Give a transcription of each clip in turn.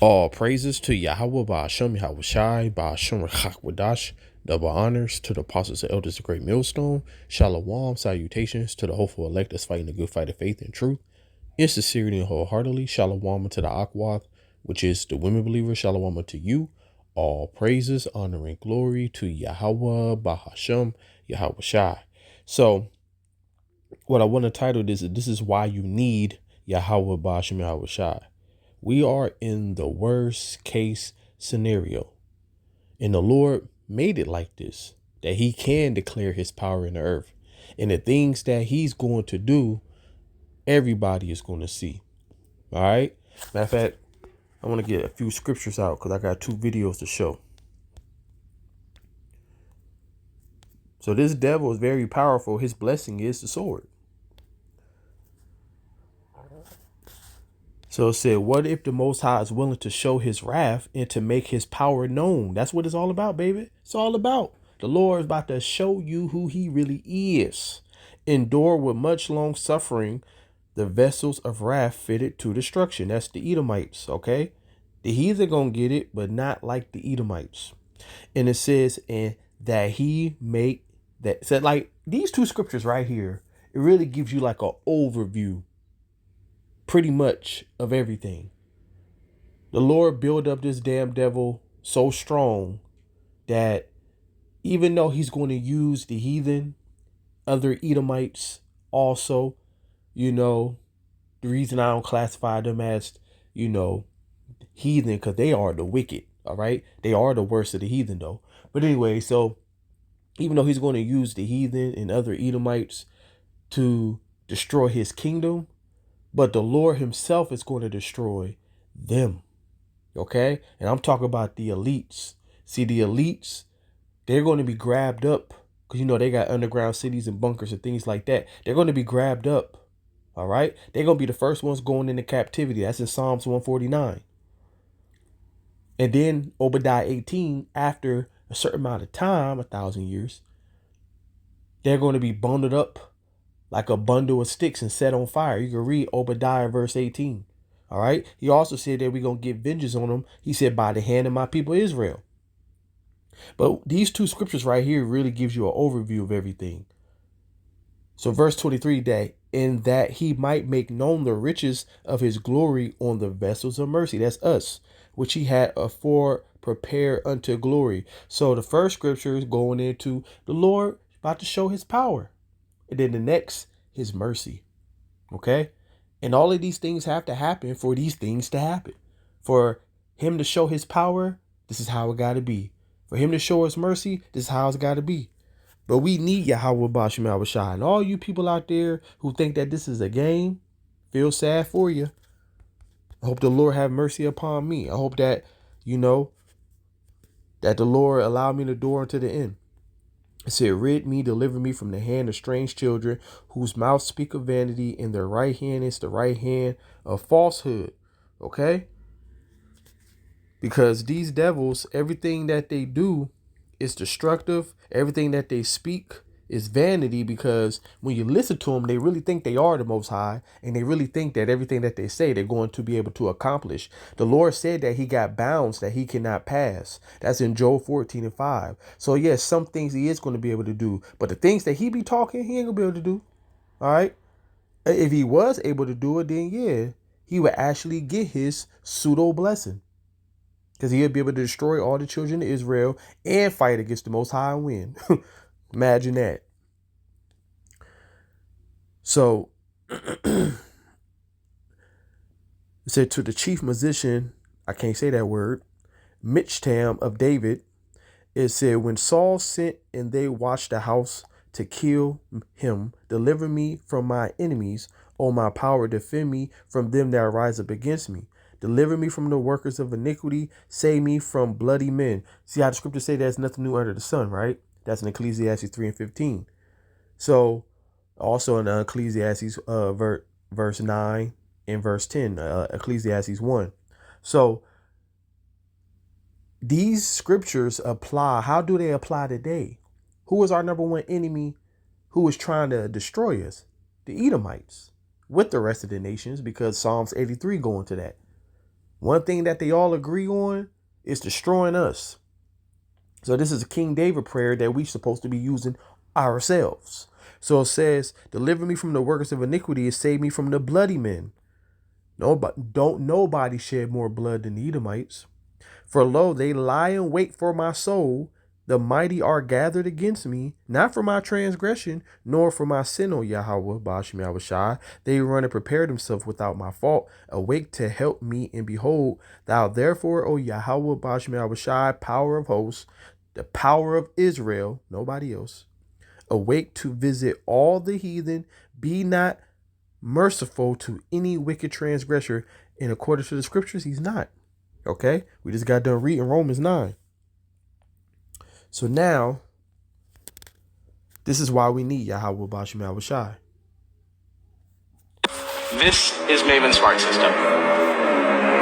All praises to Yahawah by sham, yahawashi by sham, Wadash. Double honors to the apostles and elders of Great Millstone. Shalom, salutations to the hopeful elect that's fighting the good fight of faith and truth. In sincerity and wholeheartedly, shalom to the Akwad, which is the women believers. Shalom to you. All praises, honor, and glory to Yahawah by Hashem, Yahawashi. So, what I want to title this is why you need Yahawah by Hashem, Yahawashi. We are in the worst case scenario. And the Lord made it like this, that he can declare his power in the earth. And the things that he's going to do, everybody is going to see. All right. Matter of fact, I want to get a few scriptures out because I got 2 videos to show. So this devil is very powerful. His blessing is the sword. So it said, what if the Most High is willing to show his wrath and to make his power known? That's what it's all about, baby. It's all about. The Lord is about to show you who he really is. Endure with much long suffering the vessels of wrath fitted to destruction. That's the Edomites, okay? The heathen gonna get it, but not like the Edomites. And it says, and that he make that. So like these 2 scriptures right here, it really gives you like an overview pretty much of everything. The Lord built up this damn devil so strong that even though he's going to use the heathen, other Edomites also, the reason I don't classify them as, heathen, because they are the wicked. All right. They are the worst of the heathen though. But anyway, so even though he's going to use the heathen and other Edomites to destroy his kingdom, but the Lord himself is going to destroy them. Okay. And I'm talking about the elites. See, the elites, they're going to be grabbed up because, they got underground cities and bunkers and things like that. They're going to be grabbed up. All right. They're going to be the first ones going into captivity. That's in Psalms 149. And then Obadiah 18, after a certain amount of time, 1,000 years, they're going to be bundled up like a bundle of sticks and set on fire. You can read Obadiah verse 18. All right. He also said that we're going to get vengeance on them. He said, by the hand of my people Israel. But these 2 scriptures right here really gives you an overview of everything. So verse 23, that in that he might make known the riches of his glory on the vessels of mercy. That's us, which he had afore prepared unto glory. So the first scripture is going into the Lord about to show his power. And then the next, his mercy. Okay. And all of these things have to happen for these things to happen. For him to show his power, this is how it got to be. For him to show his mercy, this is how it's got to be. But we need Yahawah Bashim Yahawashi. And all you people out there who think that this is a game, feel sad for you. I hope the Lord have mercy upon me. I hope that, that the Lord allow me to endure unto the end. It said, rid me, deliver me from the hand of strange children, whose mouths speak of vanity, and their right hand is the right hand of falsehood. Okay? Because these devils, everything that they do is destructive. Everything that they speak is vanity, because when you listen to them, they really think they are the Most High, and they really think that everything that they say they're going to be able to accomplish. The Lord said that he got bounds that he cannot pass. That's in Job 14:5. So yes, some things he is going to be able to do, but the things that he be talking, he ain't gonna be able to do. All right. If he was able to do it, then yeah, he would actually get his pseudo blessing, because he'll be able to destroy all the children of Israel and fight against the Most High and win. Imagine that. So it said to the chief musician, I can't say that word, Michtam of David, it said, when Saul sent and they watched the house to kill him, deliver me from my enemies, O my power, defend me from them that rise up against me. Deliver me from the workers of iniquity, save me from bloody men. See how the scriptures say there's nothing new under the sun, right? That's in Ecclesiastes 3:15. So also in Ecclesiastes verse 9 and verse 10, Ecclesiastes 1. So these scriptures apply. How do they apply today? Who is our number one enemy who is trying to destroy us? The Edomites, with the rest of the nations, because Psalms 83 go into that. One thing that they all agree on is destroying us. So this is a King David prayer that we're supposed to be using ourselves. So it says, deliver me from the workers of iniquity and save me from the bloody men. Nobody shed more blood than the Edomites. For lo, they lie in wait for my soul. The mighty are gathered against me, not for my transgression, nor for my sin, O Yahawah, Bashim Yahawashi. They run and prepare themselves without my fault. Awake to help me, and behold, thou therefore, O Yahawah, Bashim Yahawashi, power of hosts, the power of Israel, nobody else. Awake to visit all the heathen. Be not merciful to any wicked transgressor. And according to the scriptures, he's not. Okay, we just got done reading Romans 9. So now, this is why we need Yahawah Bashim Yahawashi. This is Maven Smart System,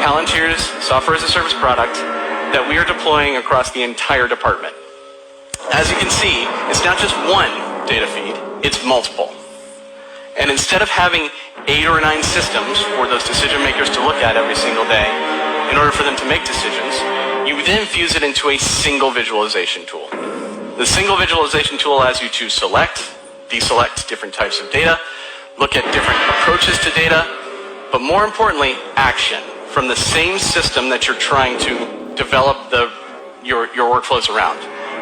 Palantir's software as a service product that we are deploying across the entire department. As you can see, it's not just one data feed, it's multiple. And instead of having 8 or 9 systems for those decision makers to look at every single day, in order for them to make decisions, you then fuse it into a single visualization tool. The single visualization tool allows you to select, deselect different types of data, look at different approaches to data, but more importantly, action from the same system that you're trying to develop your workflows around.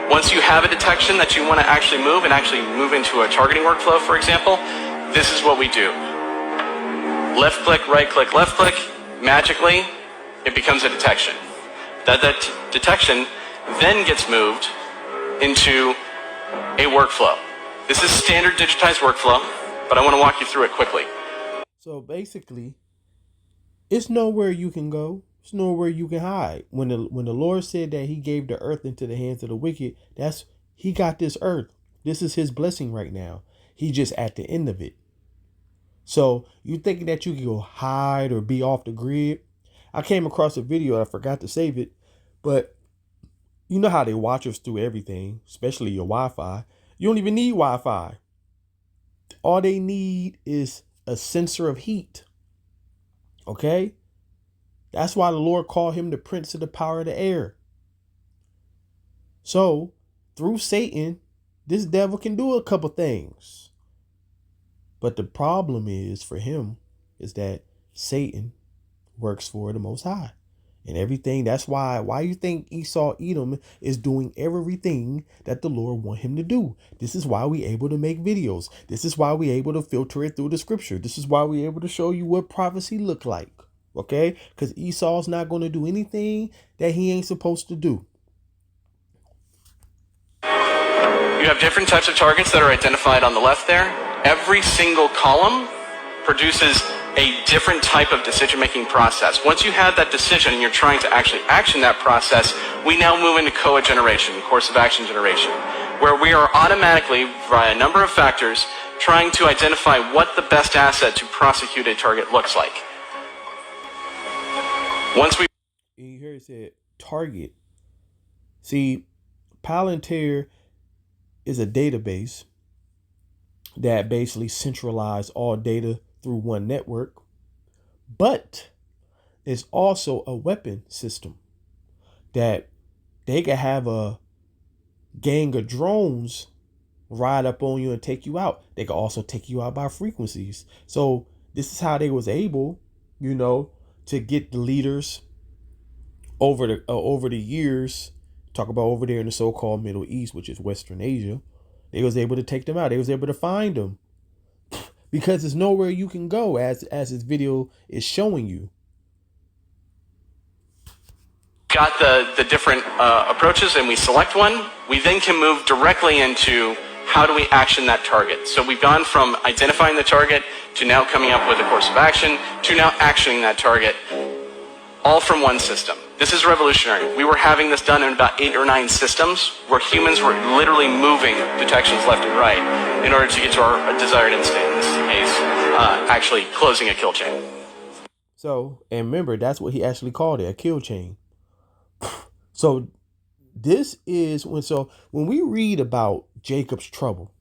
Once you have a detection that you want to actually move into a targeting workflow, for example, this is what we do. Left click, right click, left click, magically, it becomes a detection. That detection then gets moved into a workflow. This is standard digitized workflow, but I want to walk you through it quickly. So basically, it's nowhere you can go. It's nowhere you can hide. When the Lord said that he gave the earth into the hands of the wicked, he got this earth. This is his blessing right now. He just at the end of it. So you thinking that you can go hide or be off the grid? I came across a video. I forgot to save it, but you know how they watch us through everything, especially your Wi-Fi. You don't even need Wi-Fi. All they need is a sensor of heat. Okay? That's why the Lord called him the prince of the power of the air. So, through Satan, this devil can do a couple things. But the problem is for him is that Satan works for the Most High. And everything, that's why you think Esau Edom is doing everything that the Lord want him to do. This is why we able to make videos. This is why we able to filter it through the scripture. This is why we able to show you what prophecy look like. Okay? Because Esau's not going to do anything that he ain't supposed to do. You have different types of targets that are identified on the left there. Every single column produces a different type of decision-making process. Once you have that decision and you're trying to actually action that process, we now move into COA generation, course of action generation, where we are automatically, via a number of factors, trying to identify what the best asset to prosecute a target looks like. Once we... You hear it said target. See, Palantir is a database that basically centralizes all data through one network, but it's also a weapon system that they can have a gang of drones ride up on you and take you out. They can also take you out by frequencies. So this is how they was able, to get the leaders over the years. Talk about over there in the so-called Middle East, which is Western Asia. They was able to take them out. They was able to find them. Because there's nowhere you can go, as this video is showing you. Got the different approaches and we select one. We then can move directly into how do we action that target. So we've gone from identifying the target to now coming up with a course of action to now actioning that target, all from one system. This is revolutionary. We were having this done in about 8 or 9 systems where humans were literally moving detections left and right in order to get to our desired end state. In this case, actually closing a kill chain. So, and remember, that's what he actually called it, a kill chain. So this is when we read about Jacob's trouble.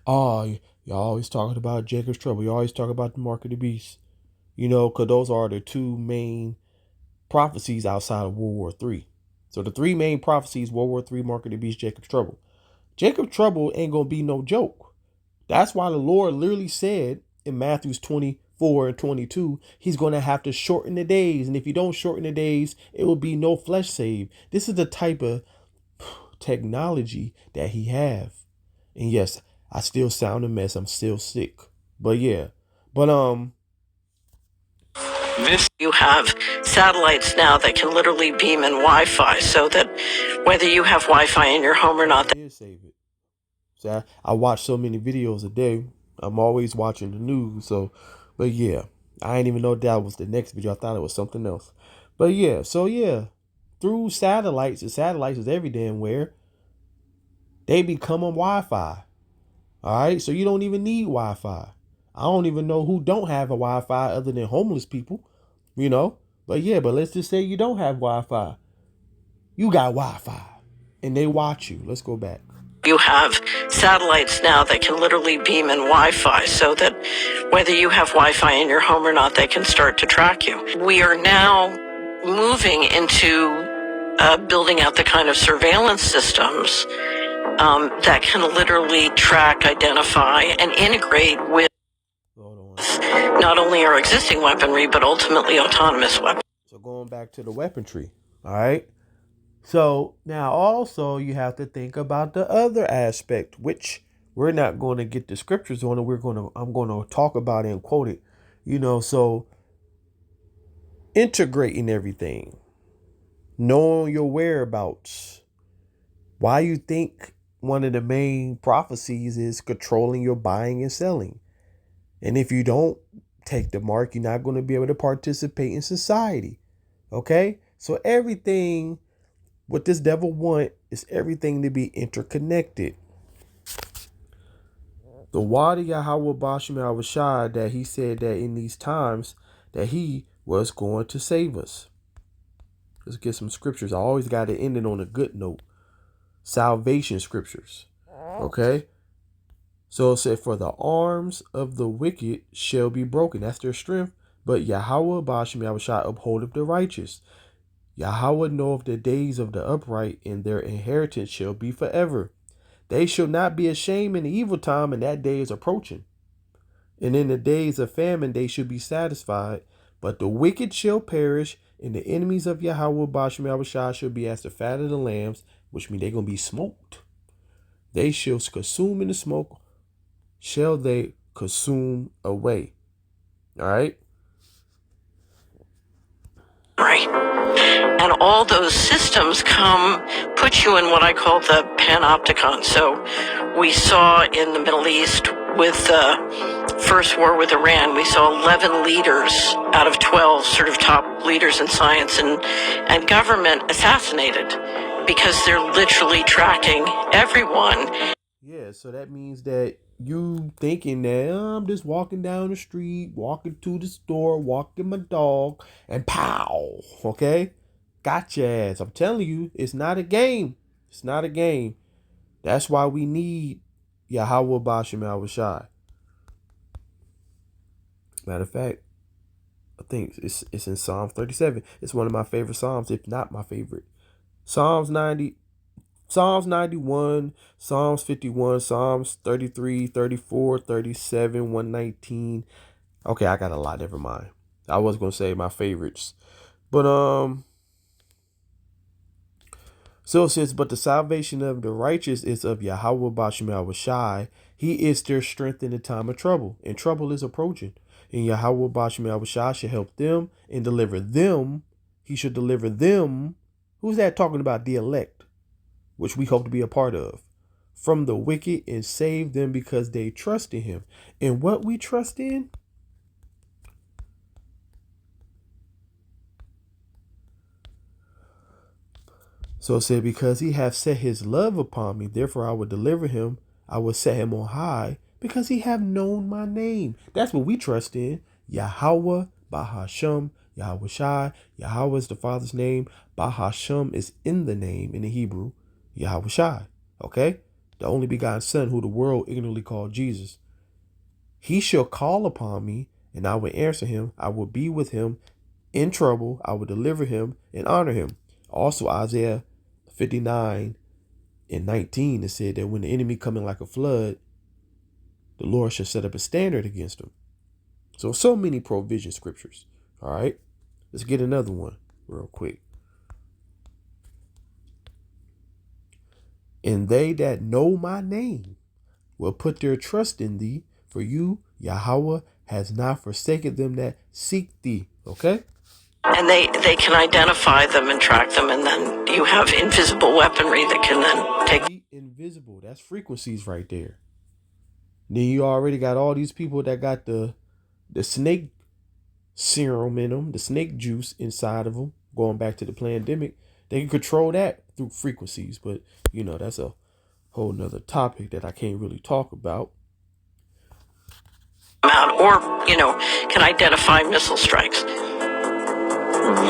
Oh, y'all always talking about Jacob's trouble. You always talk about the mark of the beast. because those are the two main prophecies outside of World War III. So the three main prophecies: World War III, Mark of the Beast, Jacob's Trouble. Jacob's Trouble ain't gonna be no joke. That's why the Lord literally said in Matthew 24 and 22, he's going to have to shorten the days. And if you don't shorten the days, it will be no flesh saved. This is the type of technology that he have. And yes, I still sound a mess. I'm still sick. But yeah. But this you have satellites now that can literally beam in Wi-Fi, so that whether you have Wi-Fi in your home or not, did save it. So I watch so many videos a day. I'm always watching the news. So, but yeah, I didn't even know that was the next video. I thought it was something else. But yeah, so yeah, through satellites, the satellites is every damn where, they become on Wi-Fi. All right, so you don't even need Wi-Fi. I don't even know who don't have a Wi-Fi other than homeless people, you know. But yeah, but let's just say you don't have Wi-Fi. You got Wi-Fi, and they watch you. Let's go back. you have satellites now that can literally beam in Wi-Fi, so that whether you have Wi-Fi in your home or not, they can start to track you. We are now moving into building out the kind of surveillance systems that can literally track, identify, and integrate with not only our existing weaponry, but ultimately autonomous weapons. So going back to the weaponry, all right? So now also you have to think about the other aspect, which we're not going to get the scriptures on it. I'm going to talk about it and quote it, so integrating everything, knowing your whereabouts. Why you think one of the main prophecies is controlling your buying and selling. And if you don't take the mark, you're not going to be able to participate in society. Okay? So everything, what this devil want is everything to be interconnected. The word of Yahawah Bashim Yahawashi, that he said that in these times that he was going to save us. Let's get some scriptures. I always got to end it on a good note. Salvation scriptures. Okay? So it said, for the arms of the wicked shall be broken. That's their strength. But Yahawah Bashim Yahawashi upholdeth the righteous. Yahawah knoweth the days of the upright, and their inheritance shall be forever. They shall not be ashamed in the evil time, and that day is approaching. And in the days of famine they shall be satisfied. But the wicked shall perish, and the enemies of Yahawah Bashim Yahawashi shall be as the fat of the lambs, which means they're going to be smoked. They shall consume in the smoke, shall they consume away. All right? Right. And all those systems put you in what I call the panopticon. So we saw in the Middle East with the first war with Iran, we saw 11 leaders out of 12 sort of top leaders in science and government assassinated because they're literally tracking everyone. Yeah, so that means that you thinking that I'm just walking down the street, walking to the store, walking my dog, and pow, okay? Gotcha ass. I'm telling you, it's not a game. It's not a game. That's why we need Yahawah Bashim Yahawashi. Matter of fact, I think it's in Psalm 37. It's one of my favorite Psalms, if not my favorite. Psalms 90, Psalms 91, Psalms 51, Psalms 33, 34, 37, 119. Okay, I got a lot. Never mind. I was going to say my favorites. But, so it says, but the salvation of the righteous is of Yahawah Bashim Yahawashi. He is their strength in the time of trouble. And trouble is approaching. And Yahawah Bashim Yahawashi shall help them and deliver them. He should deliver them. Who's that talking about? The elect, which we hope to be a part of, from the wicked, and save them because they trust in him. And what we trust in? So it said, because he hath set his love upon me, therefore I will deliver him. I will set him on high, because he have known my name. That's what we trust in. Yahawah, Bahasham, Yahawashi. Yahawah is the Father's name. Bahasham is in the name in the Hebrew. Yahawashi. Okay? The only begotten Son, who the world ignorantly called Jesus. He shall call upon me. and I will answer him. I will be with him in trouble. I will deliver him and honor him. Also, Isaiah 59:19, it said that when the enemy coming like a flood, the Lord shall set up a standard against him. So many provision scriptures. All right, let's get another one real quick. And they that know my name will put their trust in thee, for you, Yahawah, has not forsaken them that seek thee. Okay? And they can identify them and track them, and then you have invisible weaponry that can then take. Invisible. That's frequencies right there. Then you already got all these people that got the snake serum in them, the snake juice inside of them, going back to the pandemic. They can control that through frequencies, but that's a whole nother topic that I can't really talk about. Or, can identify missile strikes.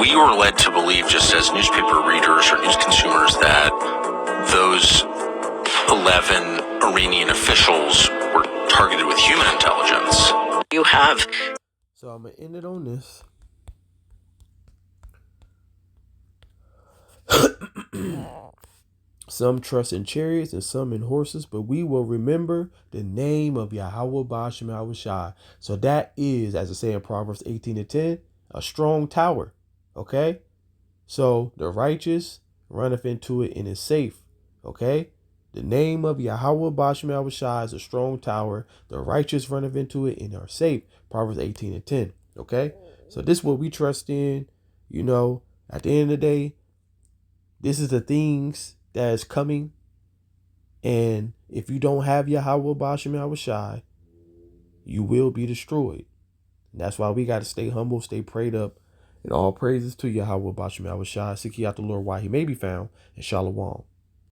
We were led to believe, just as newspaper readers or news consumers, that those 11 Iranian officials were targeted with human intelligence. You have. So I'm going to end it on this. Some trust in chariots and some in horses, but we will remember the name of Yahawah Ba'ashem Yahawashi. So that is, as I say in Proverbs 18:10, a strong tower. Okay? So the righteous runneth into it and is safe. Okay? The name of Yahawah Ba'ashem Yahawashi is a strong tower. The righteous runneth into it and are safe. Proverbs 18:10. Okay? So this is what we trust in. At the end of the day, this is the things that is coming. And if you don't have Yahawah Ba'ashem Yahawashi, you will be destroyed. And that's why we got to stay humble, stay prayed up. And all praises to Yahawah Ba'ashem Yahawashi. Seek ye out the Lord while he may be found. And Shalom.